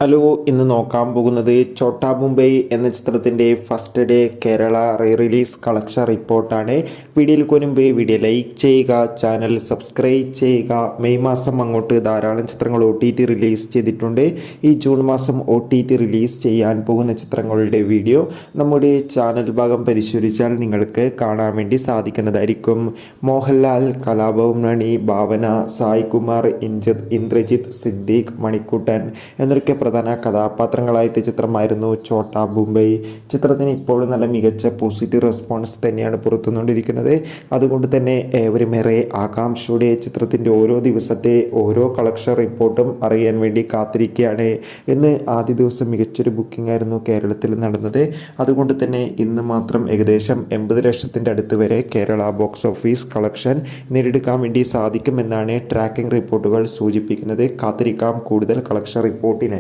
Hello, ഇന്ന് നോക്കാൻ പോകുന്നത് ഛോട്ടാ മുംബൈ എന്ന ചിത്രത്തിൻ്റെ first day Kerala release collection റിപ്പോർട്ടാണ്. വീഡിയോയിൽ മുൻപ് വീഡിയോ ലൈക്ക് ചെയ്യുക, ചാനൽ സബ്സ്ക്രൈബ് ചെയ്യുക. മെയ് മാസം അങ്ങോട്ട് ധാരാളം ചിത്രങ്ങൾ OTT റിലീസ് ചെയ്തിട്ടുണ്ട്. ഈ ജൂൺ മാസം OTT റിലീസ് ചെയ്യാൻ പോകുന്ന ചിത്രങ്ങളുടെ വീഡിയോ നമ്മുടെ ചാനൽ ഭാഗം പരിശോധിച്ചാൽ നിങ്ങൾക്ക് കാണാൻ വേണ്ടി സാധിക്കുന്നതായിരിക്കും. മോഹൻലാൽ, കലാഭവൻ മണി, ഭാവന, സായ് കുമാർ, ഇന്ദ്രജിത്ത്, സിദ്ദീഖ്, മണിക്കുട്ടൻ എന്നൊക്കെ പ്രധാന കഥാപാത്രങ്ങളായ ചിത്രമായിരുന്നു ഛോട്ടാ മുംബൈ. ചിത്രത്തിന് ഇപ്പോഴും നല്ല മികച്ച പോസിറ്റീവ് റെസ്പോൺസ് തന്നെയാണ് പുറത്തുകൊണ്ടിരിക്കുന്നത്. അതുകൊണ്ട് തന്നെ ഏവരുമേറെ ആകാംക്ഷയോടെ ചിത്രത്തിൻ്റെ ഓരോ ദിവസത്തെ ഓരോ കളക്ഷൻ റിപ്പോർട്ടും അറിയാൻ വേണ്ടി കാത്തിരിക്കുകയാണ്. ഇന്ന് ആദ്യ ദിവസം മികച്ചൊരു ബുക്കിംഗ് ആയിരുന്നു കേരളത്തിൽ നടന്നത്. അതുകൊണ്ട് തന്നെ ഇന്ന് മാത്രം ഏകദേശം 80 ലക്ഷത്തിൻ്റെ അടുത്ത് വരെ കേരള ബോക്സ് ഓഫീസ് കളക്ഷൻ നേടിയെടുക്കാൻ വേണ്ടി സാധിക്കുമെന്നാണ് ട്രാക്കിംഗ് റിപ്പോർട്ടുകൾ സൂചിപ്പിക്കുന്നത്. കാത്തിരിക്കാം കൂടുതൽ കളക്ഷൻ റിപ്പോർട്ടിനായി.